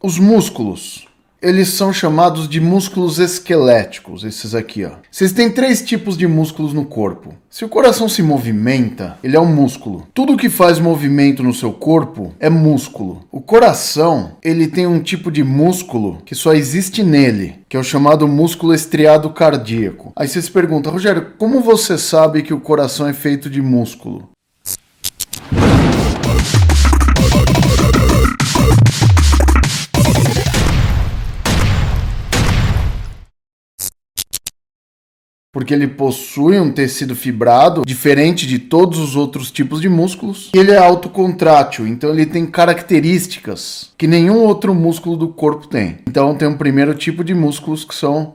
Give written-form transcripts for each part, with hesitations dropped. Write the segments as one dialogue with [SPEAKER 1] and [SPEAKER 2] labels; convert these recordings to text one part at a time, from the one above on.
[SPEAKER 1] Os músculos, eles são chamados de músculos esqueléticos, esses aqui, ó. Vocês têm 3 tipos de músculos no corpo. Se o coração se movimenta, ele é um músculo. Tudo que faz movimento no seu corpo é músculo. O coração, ele tem um tipo de músculo que só existe nele, que é o chamado músculo estriado cardíaco. Aí você se pergunta, Rogério, como você sabe que o coração é feito de músculo? Porque ele possui um tecido fibrado, diferente de todos os outros tipos de músculos. E ele é autocontrátil, então ele tem características que nenhum outro músculo do corpo tem. Então tem um primeiro tipo de músculos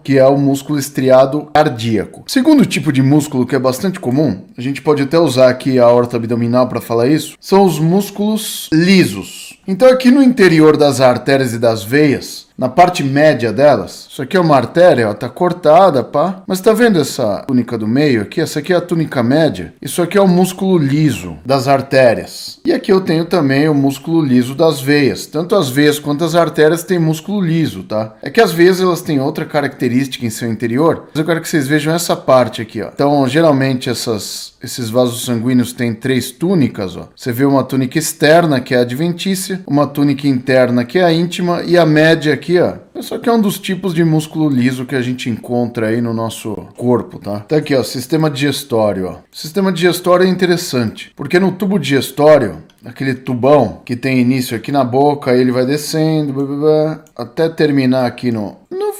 [SPEAKER 1] que é o músculo estriado cardíaco. O segundo tipo de músculo, que é bastante comum, a gente pode até usar aqui a aorta abdominal para falar isso, são os músculos lisos. Então aqui no interior das artérias e das veias, na parte média delas, isso aqui é uma artéria, ó, tá cortada, pá. Mas tá vendo essa túnica do meio aqui? Essa aqui é a túnica média. Isso aqui é o músculo liso das artérias. E aqui eu tenho também o músculo liso das veias. Tanto as veias quanto as artérias têm músculo liso, tá? É que as veias, elas têm outra característica em seu interior. Mas eu quero que vocês vejam essa parte aqui, ó. Então, geralmente, esses vasos sanguíneos têm 3 túnicas, ó. Você vê uma túnica externa, que é a adventícia, uma túnica interna, que é a íntima, e a média aqui, ó. Isso aqui é um dos tipos de músculo liso que a gente encontra aí no nosso corpo, tá? Tá aqui, ó, sistema digestório, ó. O sistema digestório é interessante, porque no tubo digestório, aquele tubão que tem início aqui na boca, aí ele vai descendo, blá, blá, blá, até terminar aqui no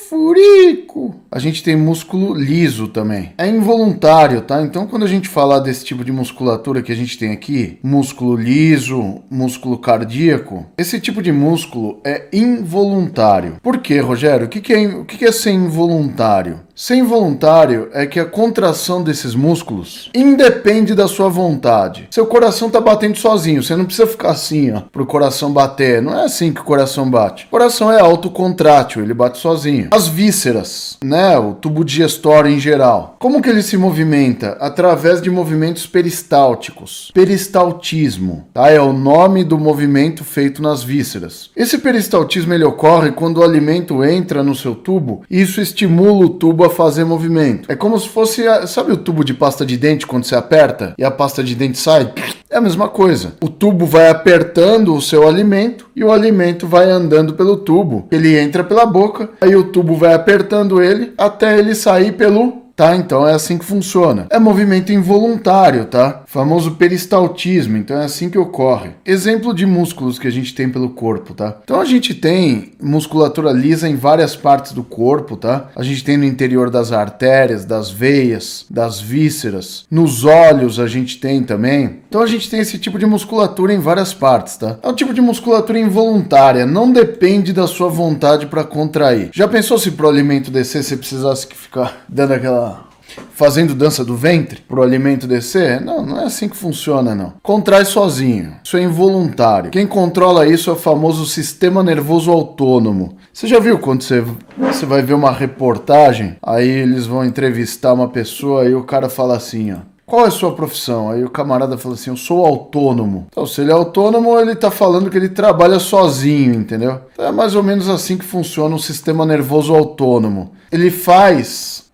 [SPEAKER 1] furico. A gente tem músculo liso também. É involuntário, tá? Então, quando a gente falar desse tipo de musculatura que a gente tem aqui, músculo liso, músculo cardíaco, esse tipo de músculo é involuntário. Por quê, Rogério? O que é ser involuntário? Ser involuntário é que a contração desses músculos independe da sua vontade. Seu coração tá batendo sozinho, você não precisa ficar assim, ó, pro coração bater. Não é assim que o coração bate. O coração é autocontrátil, ele bate sozinho. As vísceras, né, o tubo digestório em geral. Como que ele se movimenta? Através de movimentos peristálticos. Peristaltismo, tá? É o nome do movimento feito nas vísceras. Esse peristaltismo, ele ocorre quando o alimento entra no seu tubo e isso estimula o tubo a fazer movimento. É como se fosse, sabe o tubo de pasta de dente quando você aperta e a pasta de dente sai? É a mesma coisa. O tubo vai apertando o seu alimento e o alimento vai andando pelo tubo. Ele entra pela boca, aí o tubo vai apertando ele até ele sair pelo... Tá? Então é assim que funciona. É movimento involuntário, tá? Famoso peristaltismo, então é assim que ocorre. Exemplo de músculos que a gente tem pelo corpo, tá? Então a gente tem musculatura lisa em várias partes do corpo, tá? A gente tem no interior das artérias, das veias, das vísceras. Nos olhos a gente tem também. Então a gente tem esse tipo de musculatura em várias partes, tá? É um tipo de musculatura involuntária, não depende da sua vontade para contrair. Já pensou se pro alimento descer você precisasse ficar dando aquela... fazendo dança do ventre pro alimento descer? Não, não é assim que funciona, não. Contrai sozinho. Isso é involuntário. Quem controla isso é o famoso sistema nervoso autônomo. Você já viu quando você vai ver uma reportagem, aí eles vão entrevistar uma pessoa e o cara fala assim, ó: qual é a sua profissão? Aí o camarada fala assim, eu sou autônomo. Então, se ele é autônomo, ele tá falando que ele trabalha sozinho, entendeu? Então, é mais ou menos assim que funciona o sistema nervoso autônomo. Ele faz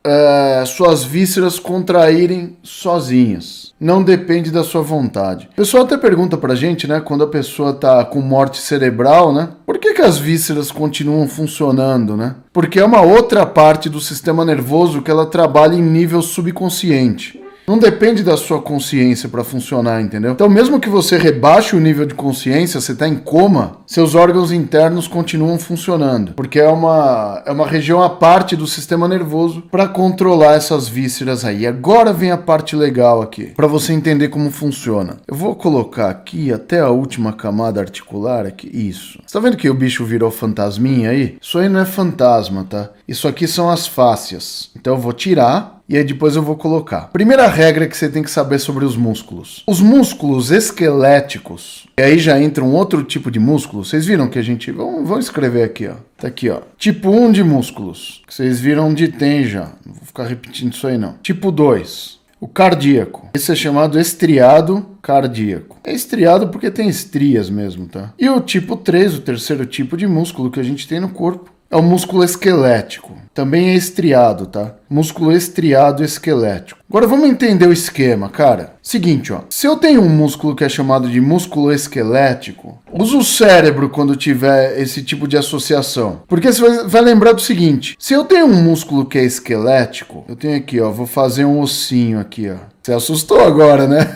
[SPEAKER 1] suas vísceras contraírem sozinhas. Não depende da sua vontade. O pessoal até pergunta pra gente, né, quando a pessoa tá com morte cerebral, né, por que as vísceras continuam funcionando, né? Porque é uma outra parte do sistema nervoso que ela trabalha em nível subconsciente. Não depende da sua consciência para funcionar, entendeu? Então, mesmo que você rebaixe o nível de consciência, você está em coma, seus órgãos internos continuam funcionando. Porque é uma região à parte do sistema nervoso para controlar essas vísceras aí. Agora vem a parte legal aqui, para você entender como funciona. Eu vou colocar aqui até a última camada articular aqui. Isso. Você tá vendo que o bicho virou fantasminha aí? Isso aí não é fantasma, tá? Isso aqui são as fáscias. Então eu vou tirar... e aí depois eu vou colocar. Primeira regra que você tem que saber sobre os músculos. Os músculos esqueléticos, e aí já entra um outro tipo de músculo. Vocês viram que a gente... Vamos escrever aqui, ó. Tá aqui, ó. Tipo 1 de músculos, que vocês viram onde tem já. Não vou ficar repetindo isso aí, não. Tipo 2. O cardíaco. Esse é chamado estriado cardíaco. É estriado porque tem estrias mesmo, tá? E o tipo 3, o terceiro tipo de músculo que a gente tem no corpo, é o músculo esquelético. Também é estriado, tá? Músculo estriado esquelético. Agora vamos entender o esquema, cara. Seguinte, ó. Se eu tenho um músculo que é chamado de músculo esquelético, usa o cérebro quando tiver esse tipo de associação. Porque você vai lembrar do seguinte. Se eu tenho um músculo que é esquelético, eu tenho aqui, ó. Vou fazer um ossinho aqui, ó. Você assustou agora, né?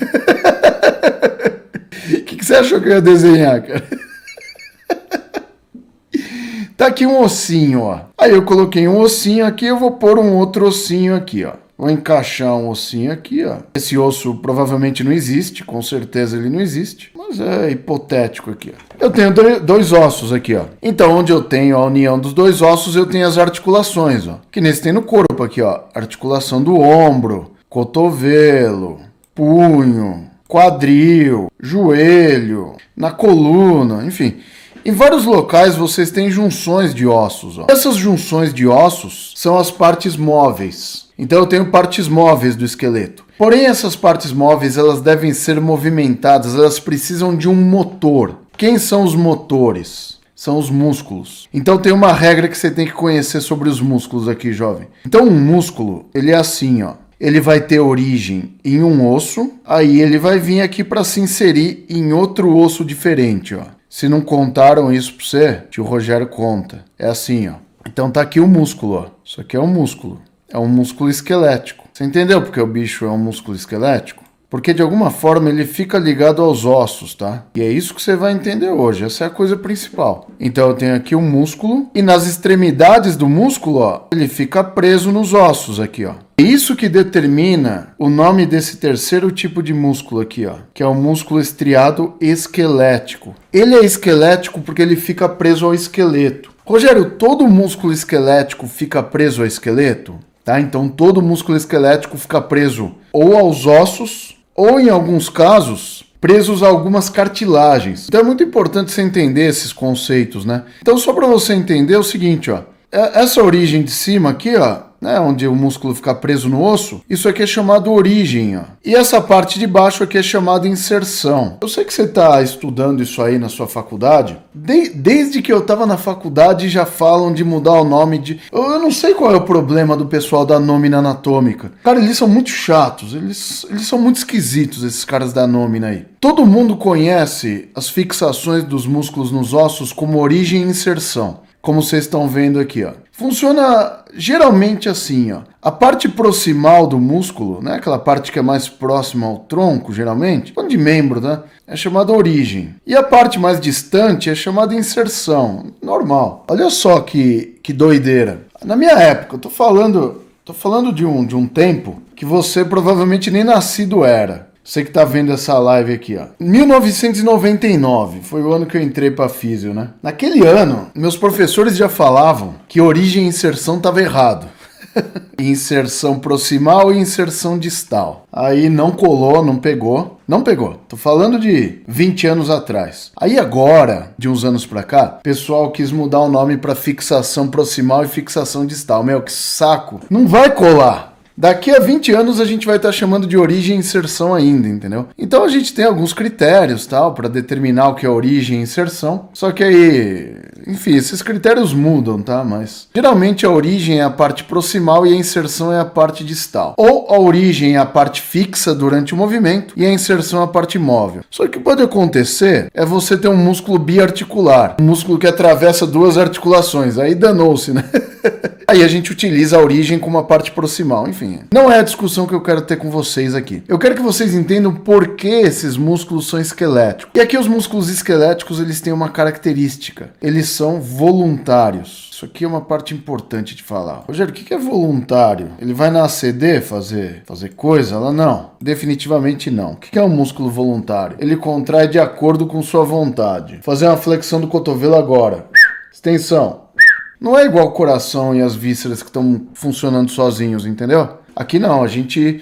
[SPEAKER 1] O que você achou que eu ia desenhar, cara? Tá aqui um ossinho, ó. Aí eu coloquei um ossinho aqui, eu vou pôr um outro ossinho aqui, ó. Vou encaixar um ossinho aqui, ó. Esse osso provavelmente não existe, com certeza ele não existe, mas é hipotético aqui, ó. Eu tenho dois ossos aqui, ó. Então, onde eu tenho a união dos dois ossos, eu tenho as articulações, ó. Que nesse tem no corpo aqui, ó. Articulação do ombro, cotovelo, punho, quadril, joelho, na coluna, enfim. Em vários locais vocês têm junções de ossos. Ó. Essas junções de ossos são as partes móveis. Então eu tenho partes móveis do esqueleto. Porém, essas partes móveis elas devem ser movimentadas, elas precisam de um motor. Quem são os motores? São os músculos. Então tem uma regra que você tem que conhecer sobre os músculos aqui, jovem. Então um músculo, ele é assim, ó. Ele vai ter origem em um osso, aí ele vai vir aqui para se inserir em outro osso diferente, ó. Se não contaram isso pra você, tio Rogério conta. É assim, ó. Então tá aqui o músculo, ó. Isso aqui é um músculo. É um músculo esquelético. Você entendeu porque o bicho é um músculo esquelético? Porque de alguma forma ele fica ligado aos ossos, tá? E é isso que você vai entender hoje. Essa é a coisa principal. Então eu tenho aqui um músculo e nas extremidades do músculo, ó, ele fica preso nos ossos aqui, ó. É isso que determina o nome desse terceiro tipo de músculo aqui, ó, que é o músculo estriado esquelético. Ele é esquelético porque ele fica preso ao esqueleto. Rogério, todo músculo esquelético fica preso ao esqueleto? Tá? Então todo músculo esquelético fica preso ou aos ossos, ou em alguns casos, presos a algumas cartilagens. Então é muito importante você entender esses conceitos, né? Então só para você entender é o seguinte, ó, essa origem de cima aqui, ó, né, onde o músculo fica preso no osso, isso aqui é chamado origem, ó. E essa parte de baixo aqui é chamada inserção. Eu sei que você está estudando isso aí na sua faculdade. Desde que eu estava na faculdade já falam de mudar o nome de... Eu não sei qual é o problema do pessoal da nómina anatômica. Cara, eles são muito chatos, eles são muito esquisitos, esses caras da nómina aí. Todo mundo conhece as fixações dos músculos nos ossos como origem e inserção. Como vocês estão vendo aqui, ó. Funciona geralmente assim, ó. A parte proximal do músculo, né, aquela parte que é mais próxima ao tronco, geralmente, de membro, né, é chamada origem. E a parte mais distante é chamada inserção, normal. Olha só que doideira. Na minha época, eu tô falando de um tempo que você provavelmente nem nascido era. Você que tá vendo essa live aqui, ó. 1999 foi o ano que eu entrei pra físio, né? Naquele ano, meus professores já falavam que origem e inserção tava errado. Inserção proximal e inserção distal. Aí não colou, não pegou. Não pegou. Tô falando de 20 anos atrás. Aí agora, de uns anos pra cá, o pessoal quis mudar o nome pra fixação proximal e fixação distal. Meu, que saco. Não vai colar. Daqui a 20 anos a gente vai estar chamando de origem e inserção ainda, entendeu? Então a gente tem alguns critérios, tal, para determinar o que é origem e inserção. Só que aí, enfim, esses critérios mudam, tá? Mas geralmente a origem é a parte proximal e a inserção é a parte distal. Ou a origem é a parte fixa durante o movimento e a inserção é a parte móvel. Só que o que pode acontecer é você ter um músculo biarticular, um músculo que atravessa duas articulações. Aí danou-se, né? Aí a gente utiliza a origem como a parte proximal, enfim. Não é a discussão que eu quero ter com vocês aqui. Eu quero que vocês entendam por que esses músculos são esqueléticos. E aqui os músculos esqueléticos, eles têm uma característica. Eles são voluntários. Isso aqui é uma parte importante de falar. Rogério, o que é voluntário? Ele vai na ACD fazer coisa? Ela não. Definitivamente não. O que é um músculo voluntário? Ele contrai de acordo com sua vontade. Fazer uma flexão do cotovelo agora. Extensão. Não é igual o coração e as vísceras que estão funcionando sozinhos, entendeu? Aqui não,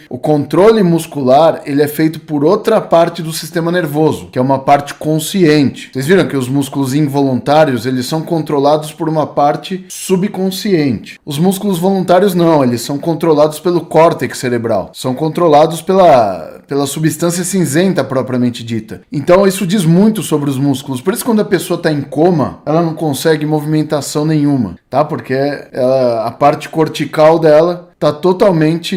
[SPEAKER 1] o controle muscular, ele é feito por outra parte do sistema nervoso, que é uma parte consciente. Vocês viram que os músculos involuntários, eles são controlados por uma parte subconsciente. Os músculos voluntários não, eles são controlados pelo córtex cerebral, são controlados pela substância cinzenta propriamente dita. Então isso diz muito sobre os músculos. Por isso quando a pessoa está em coma, ela não consegue movimentação nenhuma, tá? Porque a parte cortical dela está totalmente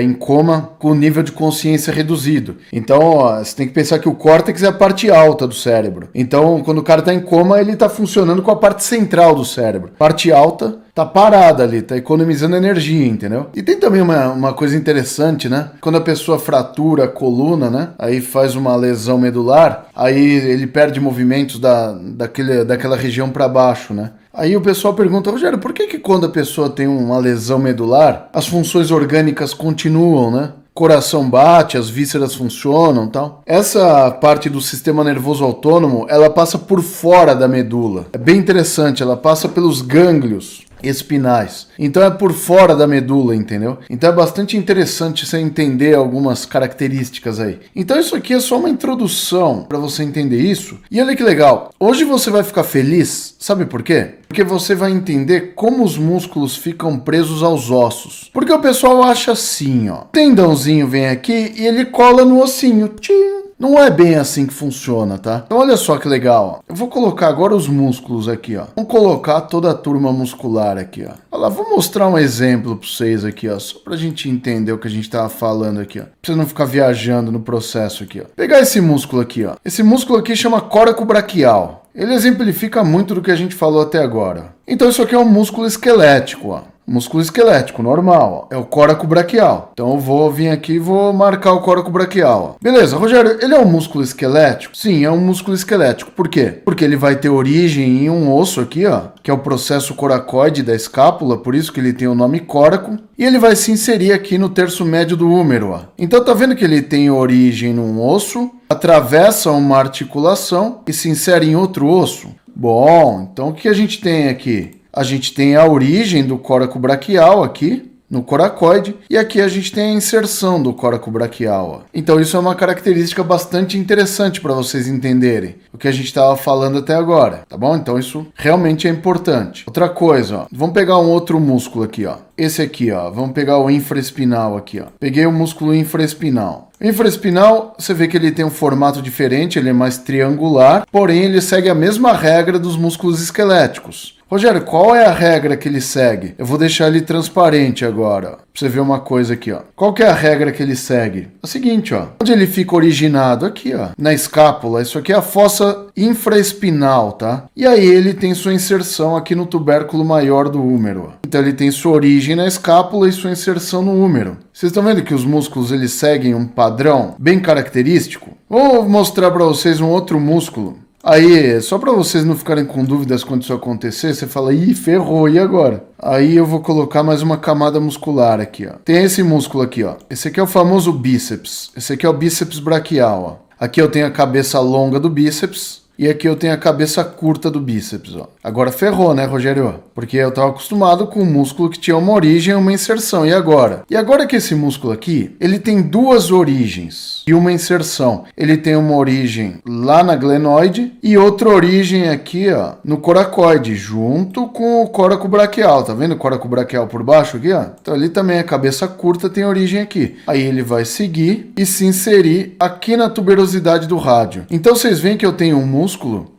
[SPEAKER 1] em coma, com o nível de consciência reduzido. Então, você tem que pensar que o córtex é a parte alta do cérebro. Então, quando o cara está em coma, ele está funcionando com a parte central do cérebro. Parte alta tá parada ali, tá economizando energia, entendeu? E tem também uma coisa interessante, né? Quando a pessoa fratura a coluna, né? Aí faz uma lesão medular, aí ele perde movimentos daquela região para baixo, né? Aí o pessoal pergunta, Rogério, por que quando a pessoa tem uma lesão medular, as funções orgânicas continuam, né? Coração bate, as vísceras funcionam, tal. Essa parte do sistema nervoso autônomo, ela passa por fora da medula. É bem interessante, ela passa pelos gânglios espinais. Então é por fora da medula, entendeu? Então é bastante interessante você entender algumas características aí. Então isso aqui é só uma introdução para você entender isso. E olha que legal. Hoje você vai ficar feliz, sabe por quê? Porque você vai entender como os músculos ficam presos aos ossos. Porque o pessoal acha assim, ó. O tendãozinho vem aqui e ele cola no ossinho. Tchim! Não é bem assim que funciona, tá? Então olha só que legal, ó. Eu vou colocar agora os músculos aqui, ó. Vamos colocar toda a turma muscular aqui, ó. Olha lá, vou mostrar um exemplo pra vocês aqui, ó. Só pra gente entender o que a gente tava falando aqui, ó. Pra você não ficar viajando no processo aqui, ó. Pegar esse músculo aqui, ó. Esse músculo aqui chama córaco braquial. Ele exemplifica muito do que a gente falou até agora. Então isso aqui é um músculo esquelético, ó. Músculo esquelético, normal, ó. É o córaco braquial. Então eu vou vir aqui e vou marcar o córaco braquial, ó. Beleza, Rogério, ele é um músculo esquelético? Sim, é um músculo esquelético. Por quê? Porque ele vai ter origem em um osso aqui, ó, que é o processo coracoide da escápula, por isso que ele tem o nome córaco, e ele vai se inserir aqui no terço médio do húmero, ó. Então tá vendo que ele tem origem num osso, atravessa uma articulação e se insere em outro osso? Bom, então o que a gente tem aqui? A gente tem a origem do córaco braquial aqui, no coracoide, e aqui a gente tem a inserção do córaco braquial. Ó. Então isso é uma característica bastante interessante para vocês entenderem o que a gente estava falando até agora, tá bom? Então isso realmente é importante. Outra coisa, ó, vamos pegar um outro músculo aqui, ó. Esse aqui, ó, vamos pegar o infraespinal aqui, ó. Peguei o músculo infraespinal. O infraespinal, você vê que ele tem um formato diferente, ele é mais triangular, porém ele segue a mesma regra dos músculos esqueléticos. Rogério, qual é a regra que ele segue? Eu vou deixar ele transparente agora, ó, pra você ver uma coisa aqui, ó. Qual que é a regra que ele segue? É o seguinte, ó. Onde ele fica originado? Aqui, ó. Na escápula. Isso aqui é a fossa infraespinal, tá? E aí ele tem sua inserção aqui no tubérculo maior do húmero, ó. Então ele tem sua origem na escápula e sua inserção no húmero. Vocês estão vendo que os músculos eles seguem um padrão bem característico? Vou mostrar para vocês um outro músculo. Aí, só para vocês não ficarem com dúvidas quando isso acontecer, você fala, ih, ferrou, e agora? Aí eu vou colocar mais uma camada muscular aqui, ó. Tem esse músculo aqui, ó. Esse aqui é o famoso bíceps. Esse aqui é o bíceps braquial, ó. Aqui eu tenho a cabeça longa do bíceps. E aqui eu tenho a cabeça curta do bíceps, ó. Agora ferrou, né, Rogério? Porque eu estava acostumado com um músculo que tinha uma origem e uma inserção. E agora? E agora que esse músculo aqui, ele tem duas origens e uma inserção. Ele tem uma origem lá na glenoide e outra origem aqui, ó, no coracoide, junto com o córaco braquial. Tá vendo o córaco braquial por baixo aqui, ó? Então ali também a cabeça curta tem origem aqui. Aí ele vai seguir e se inserir aqui na tuberosidade do rádio. Então vocês veem que eu tenho um músculo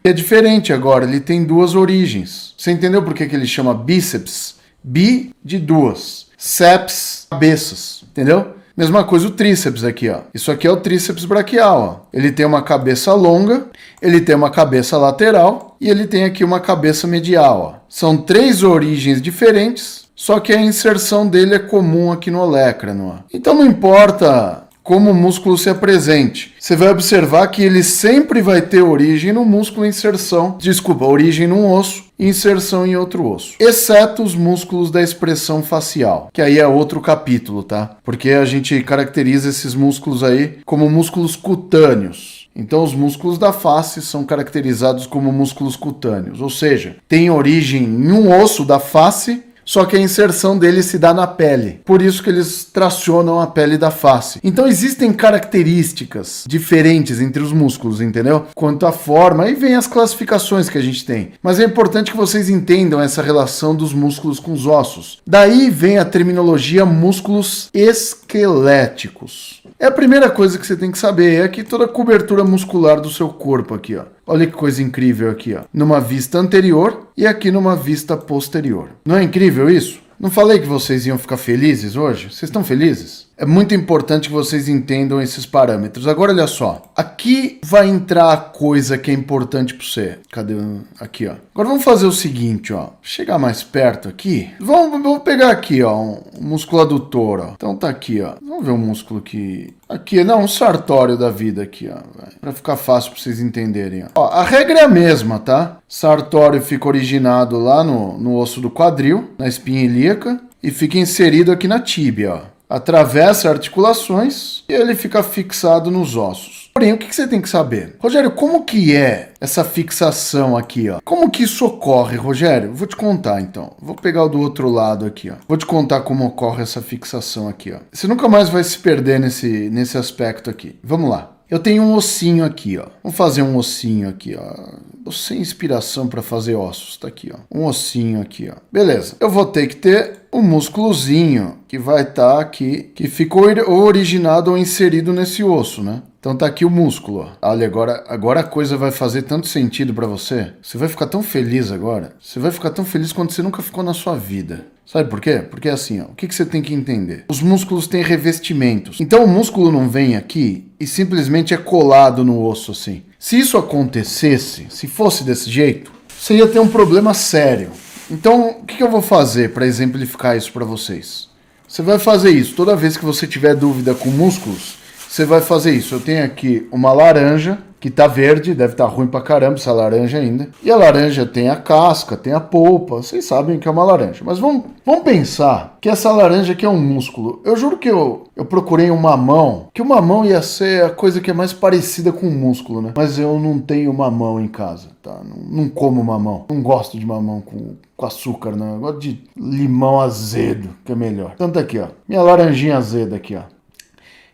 [SPEAKER 1] é diferente agora, ele tem duas origens. Você entendeu por que ele chama bíceps? Bi de duas, ceps, cabeças, entendeu? Mesma coisa o tríceps aqui, ó. Isso aqui é o tríceps braquial, ó. Ele tem uma cabeça longa, ele tem uma cabeça lateral e ele tem aqui uma cabeça medial, ó. São três origens diferentes, só que a inserção dele é comum aqui no olecrano, ó. Então não importa como o músculo se apresente. Você vai observar que ele sempre vai ter origem no músculo e origem num osso e inserção em outro osso. Exceto os músculos da expressão facial, que aí é outro capítulo, tá? Porque a gente caracteriza esses músculos aí como músculos cutâneos. Então os músculos da face são caracterizados como músculos cutâneos, ou seja, tem origem em um osso da face, Só que a inserção dele se dá na pele. Por isso que eles tracionam a pele da face. Então existem características diferentes entre os músculos, entendeu? Quanto à forma, aí vem as classificações que a gente tem. Mas é importante que vocês entendam essa relação dos músculos com os ossos. Daí vem a terminologia músculos esqueléticos. É a primeira coisa que você tem que saber, é aqui toda a cobertura muscular do seu corpo aqui, ó. Olha que coisa incrível aqui, ó. Numa vista anterior e aqui numa vista posterior. Não é incrível isso? Não falei que vocês iam ficar felizes hoje? Vocês estão felizes? É muito importante que vocês entendam esses parâmetros. Agora, olha só. Aqui vai entrar a coisa que é importante para você. Cadê? Aqui, ó. Agora vamos fazer o seguinte, ó. Chegar mais perto aqui. Vamos pegar aqui, ó. Um músculo adutor, ó. Então tá aqui, ó. Vamos ver um músculo que... Aqui, não, um sartório da vida aqui, ó. Pra ficar fácil pra vocês entenderem, ó. Ó, a regra é a mesma, tá? Sartório fica originado lá no osso do quadril, na espinha ilíaca, e fica inserido aqui na tíbia, ó. Atravessa articulações e ele fica fixado nos ossos. Porém, o que você tem que saber? Rogério, como que é essa fixação aqui, ó? Como que isso ocorre, Rogério? Vou te contar, então. Vou pegar o do outro lado aqui, ó. Vou te contar como ocorre essa fixação aqui, ó. Você nunca mais vai se perder nesse aspecto aqui. Vamos lá. Eu tenho um ossinho aqui, ó. Vamos fazer um ossinho aqui, ó. Tô sem inspiração para fazer ossos. Tá aqui, ó. Um ossinho aqui, ó. Beleza. Eu vou ter que ter um músculozinho que vai estar aqui, que ficou originado ou inserido nesse osso, né? Então tá aqui o músculo, ó. Olha, agora a coisa vai fazer tanto sentido para você. Você vai ficar tão feliz agora. Você vai ficar tão feliz quanto você nunca ficou na sua vida. Sabe por quê? Porque assim, ó, o que você tem que entender? Os músculos têm revestimentos. Então o músculo não vem aqui e simplesmente é colado no osso assim. Se isso acontecesse, se fosse desse jeito, você ia ter um problema sério. Então, o que eu vou fazer para exemplificar isso para vocês? Você vai fazer isso toda vez que você tiver dúvida com músculos. Você vai fazer isso. Eu tenho aqui uma laranja que tá verde, deve estar ruim pra caramba essa laranja ainda. E a laranja tem a casca, tem a polpa, vocês sabem que é uma laranja. Mas vamos pensar que essa laranja aqui é um músculo. Eu juro que eu procurei um mamão, que o mamão ia ser a coisa que é mais parecida com o músculo, né? Mas eu não tenho mamão em casa, tá? Não como mamão. Não gosto de mamão com açúcar, né? Eu gosto de limão azedo, que é melhor. Então tá aqui, ó. Minha laranjinha azeda aqui, ó.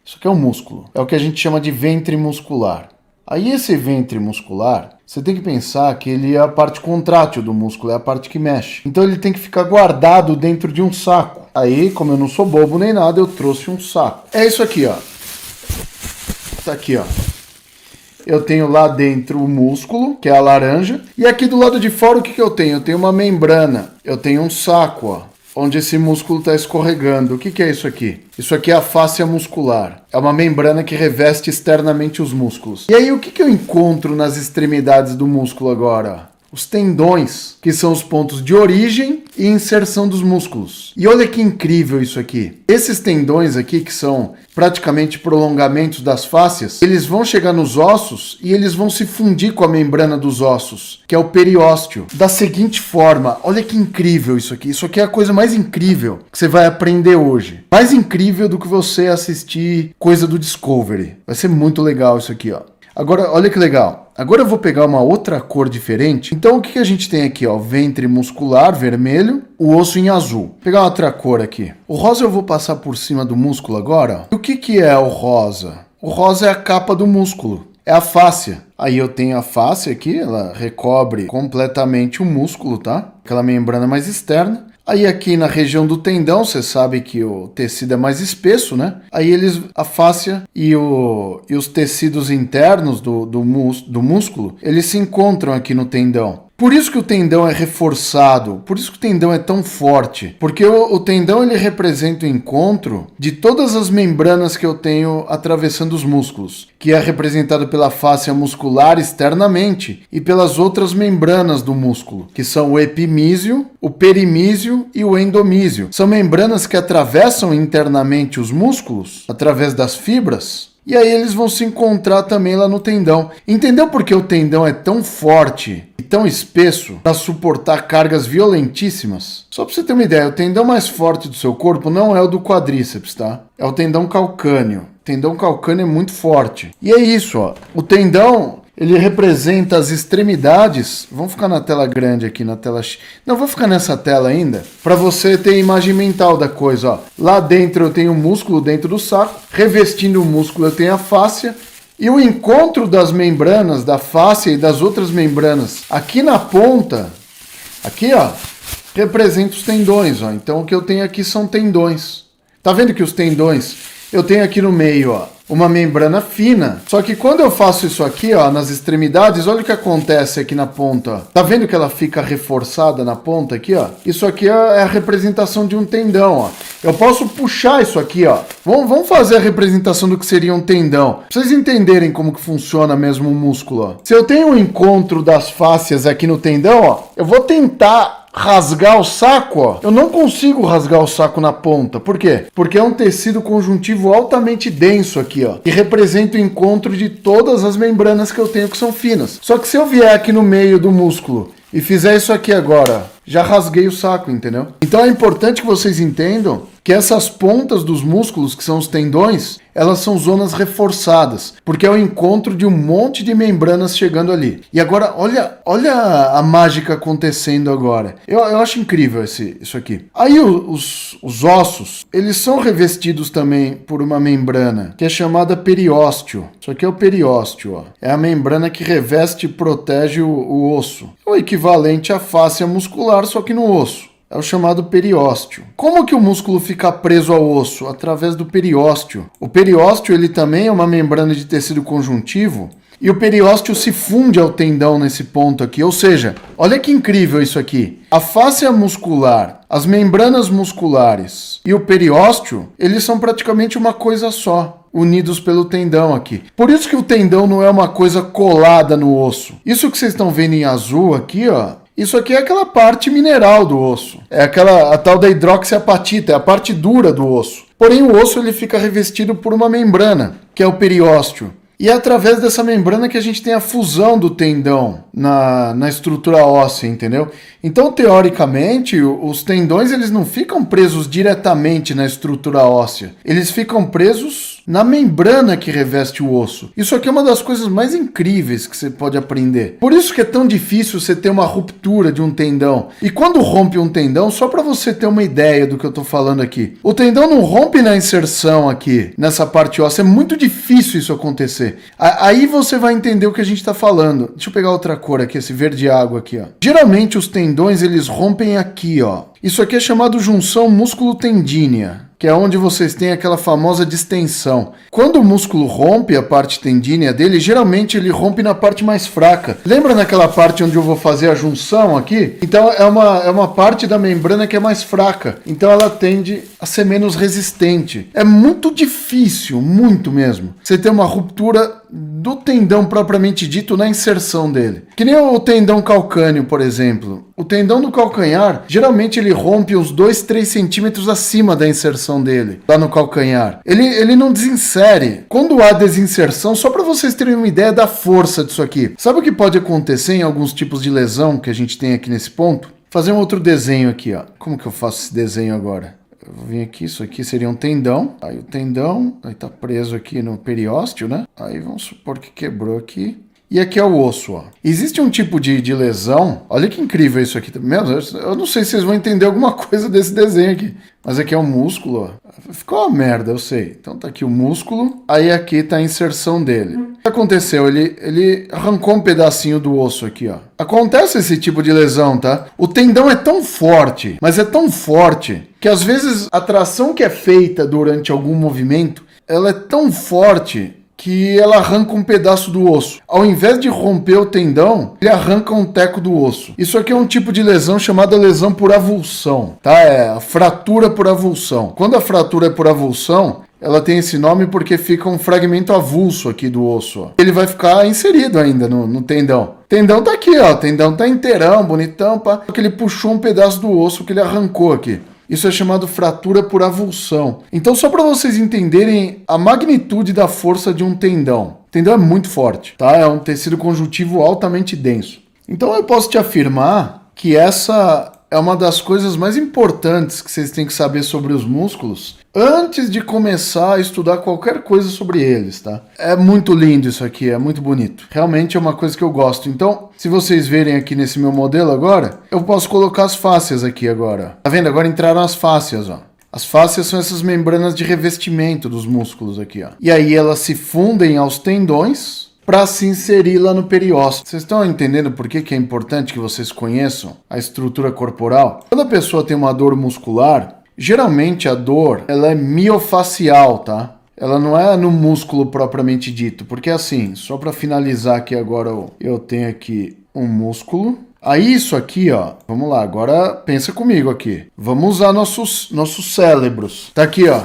[SPEAKER 1] Isso aqui é um músculo. É o que a gente chama de ventre muscular. Aí esse ventre muscular, você tem que pensar que ele é a parte contrátil do músculo, é a parte que mexe. Então ele tem que ficar guardado dentro de um saco. Aí, como eu não sou bobo nem nada, eu trouxe um saco. É isso aqui, ó. Tá aqui, ó. Eu tenho lá dentro o músculo, que é a laranja. E aqui do lado de fora, o que eu tenho? Eu tenho uma membrana. Eu tenho um saco, ó, onde esse músculo está escorregando. O que é isso aqui? Isso aqui é a fáscia muscular. É uma membrana que reveste externamente os músculos. E aí, o que eu encontro nas extremidades do músculo agora? Os tendões, que são os pontos de origem e inserção dos músculos. E olha que incrível isso aqui. Esses tendões aqui, que são praticamente prolongamentos das fáscias, eles vão chegar nos ossos e eles vão se fundir com a membrana dos ossos, que é o periósteo. Da seguinte forma, olha que incrível isso aqui. Isso aqui é a coisa mais incrível que você vai aprender hoje. Mais incrível do que você assistir coisa do Discovery. Vai ser muito legal isso aqui, ó. Agora, olha que legal. Agora eu vou pegar uma outra cor diferente. Então, o que a gente tem aqui, ó? Ventre muscular, vermelho, o osso em azul. Vou pegar outra cor aqui. O rosa eu vou passar por cima do músculo agora. Ó. E o que é o rosa? O rosa é a capa do músculo. É a fáscia. Aí eu tenho a fáscia aqui, ela recobre completamente o músculo, tá? Aquela membrana mais externa. Aí aqui na região do tendão, você sabe que o tecido é mais espesso, né? Aí a fáscia e os tecidos internos do músculo, eles se encontram aqui no tendão. Por isso que o tendão é reforçado, por isso que o tendão é tão forte, porque o tendão ele representa o encontro de todas as membranas que eu tenho atravessando os músculos, que é representado pela fáscia muscular externamente e pelas outras membranas do músculo, que são o epimísio, o perimísio e o endomísio. São membranas que atravessam internamente os músculos através das fibras. E aí eles vão se encontrar também lá no tendão. Entendeu por que o tendão é tão forte e tão espesso para suportar cargas violentíssimas? Só para você ter uma ideia, o tendão mais forte do seu corpo não é o do quadríceps, tá? É o tendão calcâneo. O tendão calcâneo é muito forte. E é isso, ó. O tendão, ele representa as extremidades. Vamos ficar na tela grande aqui, na tela... Não, vou ficar nessa tela ainda, para você ter a imagem mental da coisa. Ó. Lá dentro eu tenho o músculo dentro do saco, revestindo o músculo eu tenho a fáscia, e o encontro das membranas, da fáscia e das outras membranas, aqui na ponta, aqui ó, representa os tendões. Ó. Então o que eu tenho aqui são tendões. Tá vendo que os tendões, eu tenho aqui no meio, ó, uma membrana fina. Só que quando eu faço isso aqui, ó, nas extremidades, olha o que acontece aqui na ponta. Ó. Tá vendo que ela fica reforçada na ponta aqui, ó? Isso aqui é a representação de um tendão, ó. Eu posso puxar isso aqui, ó. Vamos fazer a representação do que seria um tendão. Pra vocês entenderem como que funciona mesmo o músculo, ó. Se eu tenho um encontro das fáscias aqui no tendão, ó, eu vou tentar rasgar o saco, ó. Eu não consigo rasgar o saco na ponta. Por quê? Porque é um tecido conjuntivo altamente denso aqui, ó, que representa o encontro de todas as membranas que eu tenho que são finas. Só que se eu vier aqui no meio do músculo e fizer isso aqui agora, já rasguei o saco, entendeu? Então é importante que vocês entendam que essas pontas dos músculos, que são os tendões, elas são zonas reforçadas, porque é o encontro de um monte de membranas chegando ali. E agora, olha a mágica acontecendo agora. Eu acho incrível isso aqui. Aí os ossos, eles são revestidos também por uma membrana, que é chamada periósteo. Isso aqui é o periósteo, ó. É a membrana que reveste e protege o osso. É o equivalente à fáscia muscular, só que no osso. É o chamado periósteo. Como que o músculo fica preso ao osso? Através do periósteo. O periósteo ele também é uma membrana de tecido conjuntivo e o periósteo se funde ao tendão nesse ponto aqui. Ou seja, olha que incrível isso aqui. A fáscia muscular, as membranas musculares e o periósteo, eles são praticamente uma coisa só, unidos pelo tendão aqui. Por isso que o tendão não é uma coisa colada no osso. Isso que vocês estão vendo em azul aqui, ó, isso aqui é aquela parte mineral do osso. É a tal da hidroxiapatita, é a parte dura do osso. Porém, o osso ele fica revestido por uma membrana, que é o periósteo. E é através dessa membrana que a gente tem a fusão do tendão na estrutura óssea, entendeu? Então, teoricamente, os tendões eles não ficam presos diretamente na estrutura óssea. Eles ficam presos na membrana que reveste o osso. Isso aqui é uma das coisas mais incríveis que você pode aprender. Por isso que é tão difícil você ter uma ruptura de um tendão. E quando rompe um tendão, só para você ter uma ideia do que eu estou falando aqui, o tendão não rompe na inserção aqui, nessa parte óssea. É muito difícil isso acontecer. Aí você vai entender o que a gente está falando. Deixa eu pegar outra cor aqui, esse verde água aqui, ó. Geralmente os tendões eles rompem aqui, ó. Isso aqui é chamado junção músculo-tendínea, que é onde vocês têm aquela famosa distensão. Quando o músculo rompe a parte tendínea dele, geralmente ele rompe na parte mais fraca. Lembra naquela parte onde eu vou fazer a junção aqui? Então é uma parte da membrana que é mais fraca. Então ela tende a ser menos resistente. É muito difícil, muito mesmo, você ter uma ruptura do tendão propriamente dito na inserção dele. Que nem o tendão calcâneo, por exemplo. O tendão do calcanhar, geralmente ele rompe uns 2, 3 centímetros acima da inserção dele, lá no calcanhar. Ele não desinsere. Quando há desinserção, só para vocês terem uma ideia da força disso aqui. Sabe o que pode acontecer em alguns tipos de lesão que a gente tem aqui nesse ponto? Fazer um outro desenho aqui, ó. Como que eu faço esse desenho agora? Eu vou vir aqui, isso aqui seria um tendão. Aí o tendão, aí tá preso aqui no periósteo, né? Aí vamos supor que quebrou aqui. E aqui é o osso, ó. Existe um tipo de lesão, olha que incrível isso aqui. Mesmo, eu não sei se vocês vão entender alguma coisa desse desenho aqui. Mas aqui é um músculo, ó. Ficou uma merda, eu sei. Então tá aqui o músculo, aí aqui tá a inserção dele. O que aconteceu? Ele arrancou um pedacinho do osso aqui, ó. Acontece esse tipo de lesão, tá? O tendão é tão forte, mas é tão forte, que às vezes a tração que é feita durante algum movimento, ela é tão forte que ela arranca um pedaço do osso. Ao invés de romper o tendão, ele arranca um teco do osso. Isso aqui é um tipo de lesão chamada lesão por avulsão, tá? É a fratura por avulsão. Quando a fratura é por avulsão, ela tem esse nome porque fica um fragmento avulso aqui do osso, ó. Ele vai ficar inserido ainda no tendão. O tendão tá aqui, ó. O tendão tá inteirão, bonitão, pá. Só que ele puxou um pedaço do osso que ele arrancou aqui. Isso é chamado fratura por avulsão. Então, só para vocês entenderem a magnitude da força de um tendão. O tendão é muito forte, tá? É um tecido conjuntivo altamente denso. Então, eu posso te afirmar que essa é uma das coisas mais importantes que vocês têm que saber sobre os músculos antes de começar a estudar qualquer coisa sobre eles, tá? É muito lindo isso aqui, é muito bonito. Realmente é uma coisa que eu gosto. Então, se vocês verem aqui nesse meu modelo agora, eu posso colocar as fáscias aqui agora. Tá vendo? Agora entraram as fáscias, ó. As fáscias são essas membranas de revestimento dos músculos aqui, ó. E aí elas se fundem aos tendões para se inserir lá no periósteo. Vocês estão entendendo por que é importante que vocês conheçam a estrutura corporal? Quando a pessoa tem uma dor muscular, geralmente a dor ela é miofacial, tá? Ela não é no músculo propriamente dito, porque assim, só para finalizar aqui agora, eu tenho aqui um músculo. Aí isso aqui, ó, vamos lá, agora pensa comigo aqui. Vamos usar nossos cérebros. Tá aqui, ó.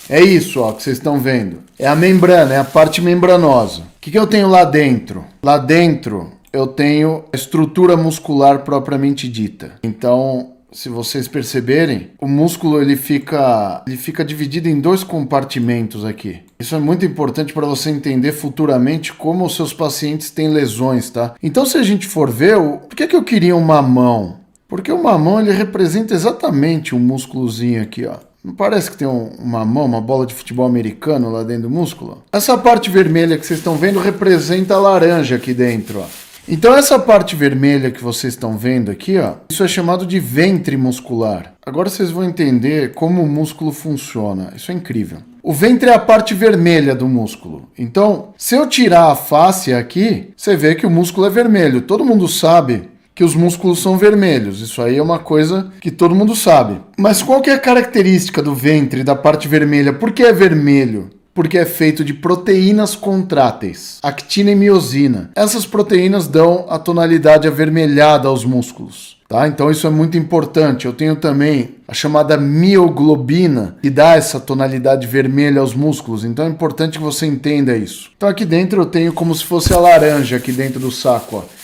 [SPEAKER 1] É isso, ó, que vocês estão vendo. É a membrana, é a parte membranosa. O que eu tenho lá dentro? Lá dentro eu tenho a estrutura muscular propriamente dita. Então, se vocês perceberem, o músculo ele fica dividido em 2 compartimentos aqui. Isso é muito importante para você entender futuramente como os seus pacientes têm lesões, tá? Então, se a gente for ver, por que eu queria um mamão? Porque o mamão ele representa exatamente um músculozinho aqui, ó. Não parece que tem uma mão, uma bola de futebol americano lá dentro do músculo? Essa parte vermelha que vocês estão vendo representa a laranja aqui dentro, ó. Então essa parte vermelha que vocês estão vendo aqui, ó, isso é chamado de ventre muscular. Agora vocês vão entender como o músculo funciona. Isso é incrível. O ventre é a parte vermelha do músculo. Então, se eu tirar a face aqui, você vê que o músculo é vermelho. Todo mundo sabe que os músculos são vermelhos. Isso aí é uma coisa que todo mundo sabe. Mas qual que é a característica do ventre, da parte vermelha? Por que é vermelho? Porque é feito de proteínas contráteis, actina e miosina. Essas proteínas dão a tonalidade avermelhada aos músculos. Tá? Então isso é muito importante. Eu tenho também a chamada mioglobina, que dá essa tonalidade vermelha aos músculos. Então é importante que você entenda isso. Então aqui dentro eu tenho como se fosse a laranja aqui dentro do saco, ó.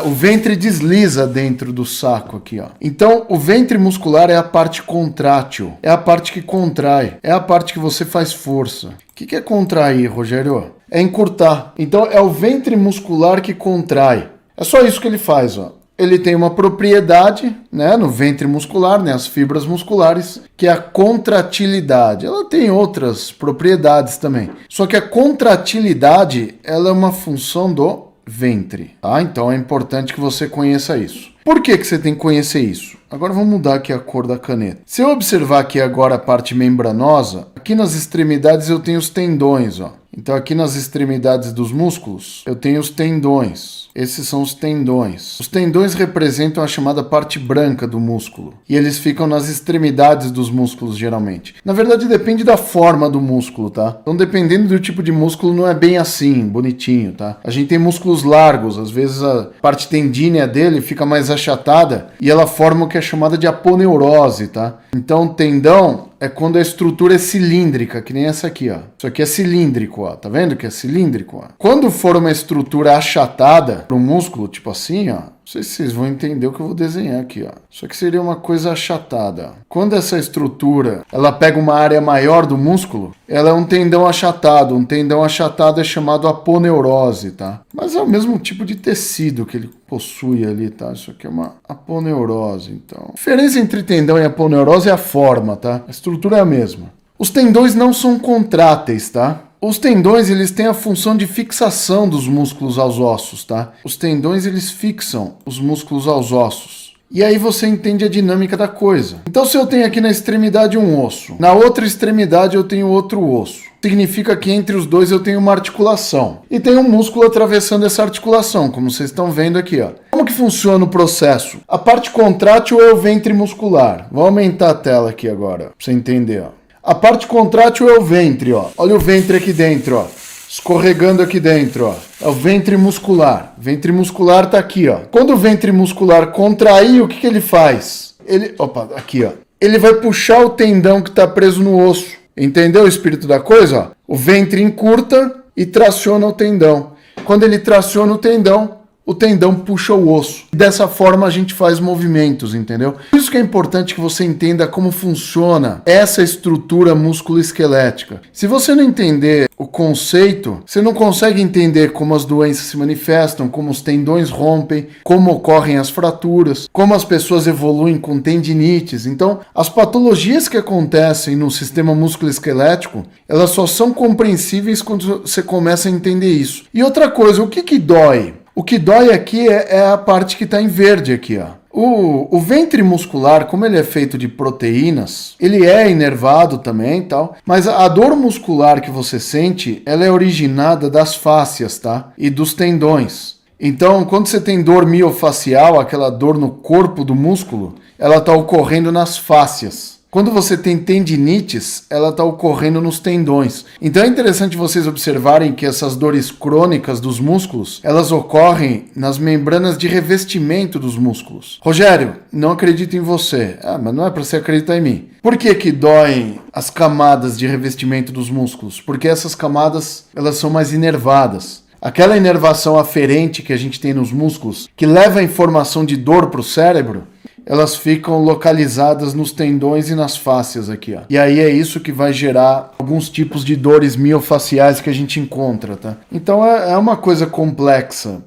[SPEAKER 1] O ventre desliza dentro do saco aqui, ó. Então, o ventre muscular é a parte contrátil, é a parte que contrai, é a parte que você faz força. O que é contrair, Rogério? É encurtar. Então, é o ventre muscular que contrai. É só isso que ele faz, ó. Ele tem uma propriedade, né, no ventre muscular, né, as fibras musculares, que é a contratilidade. Ela tem outras propriedades também. Só que a contratilidade, ela é uma função do ventre, tá? Então é importante que você conheça isso. Por que você tem que conhecer isso? Agora vamos mudar aqui a cor da caneta. Se eu observar aqui agora a parte membranosa, aqui nas extremidades eu tenho os tendões, ó. Então aqui nas extremidades dos músculos eu tenho os tendões. Esses são os tendões. Os tendões representam a chamada parte branca do músculo. E eles ficam nas extremidades dos músculos, geralmente. Na verdade, depende da forma do músculo, tá? Então, dependendo do tipo de músculo, não é bem assim, bonitinho, tá? A gente tem músculos largos. Às vezes, a parte tendínea dele fica mais achatada e ela forma o que é chamada de aponeurose, tá? Então, tendão é quando a estrutura é cilíndrica, que nem essa aqui, ó. Isso aqui é cilíndrico, ó. Tá vendo que é cilíndrico, ó? Quando for uma estrutura achatada para um músculo, tipo assim, ó. Não sei se vocês vão entender o que eu vou desenhar aqui, ó. Isso aqui seria uma coisa achatada. Quando essa estrutura, ela pega uma área maior do músculo, ela é um tendão achatado. Um tendão achatado é chamado aponeurose, tá? Mas é o mesmo tipo de tecido que ele possui ali, tá? Isso aqui é uma aponeurose, então. A diferença entre tendão e aponeurose é a forma, tá? A estrutura é a mesma. Os tendões não são contráteis, tá? Os tendões, eles têm a função de fixação dos músculos aos ossos, tá? Os tendões, eles fixam os músculos aos ossos. E aí você entende a dinâmica da coisa. Então, se eu tenho aqui na extremidade um osso, na outra extremidade eu tenho outro osso. Significa que entre os dois eu tenho uma articulação. E tem um músculo atravessando essa articulação, como vocês estão vendo aqui, ó. Como que funciona o processo? A parte contrátil é o ventre muscular. Vou aumentar a tela aqui agora, pra você entender, ó. A parte contrátil é o ventre, ó. Olha o ventre aqui dentro, ó. Escorregando aqui dentro, ó. É o ventre muscular. O ventre muscular tá aqui, ó. Quando o ventre muscular contrair, o que ele faz? Opa, aqui, ó. Ele vai puxar o tendão que tá preso no osso. Entendeu o espírito da coisa, ó? O ventre encurta e traciona o tendão. Quando ele traciona o tendão o tendão puxa o osso. E dessa forma a gente faz movimentos, entendeu? Por isso que é importante que você entenda como funciona essa estrutura musculoesquelética. Se você não entender o conceito, você não consegue entender como as doenças se manifestam, como os tendões rompem, como ocorrem as fraturas, como as pessoas evoluem com tendinites. Então, as patologias que acontecem no sistema musculoesquelético, elas só são compreensíveis quando você começa a entender isso. E outra coisa, o que dói? O que dói aqui é a parte que está em verde aqui, ó. O ventre muscular, como ele é feito de proteínas, ele é inervado também, tal, mas a dor muscular que você sente, ela é originada das fáscias, tá? E dos tendões. Então, quando você tem dor miofacial, aquela dor no corpo do músculo, ela está ocorrendo nas fáscias. Quando você tem tendinites, ela está ocorrendo nos tendões. Então é interessante vocês observarem que essas dores crônicas dos músculos, elas ocorrem nas membranas de revestimento dos músculos. Rogério, não acredito em você. Mas não é para você acreditar em mim. Por que doem as camadas de revestimento dos músculos? Porque essas camadas, elas são mais inervadas. Aquela inervação aferente que a gente tem nos músculos, que leva a informação de dor para o cérebro, elas ficam localizadas nos tendões e nas fáscias aqui, ó. E aí é isso que vai gerar alguns tipos de dores miofaciais que a gente encontra, tá? Então é uma coisa complexa.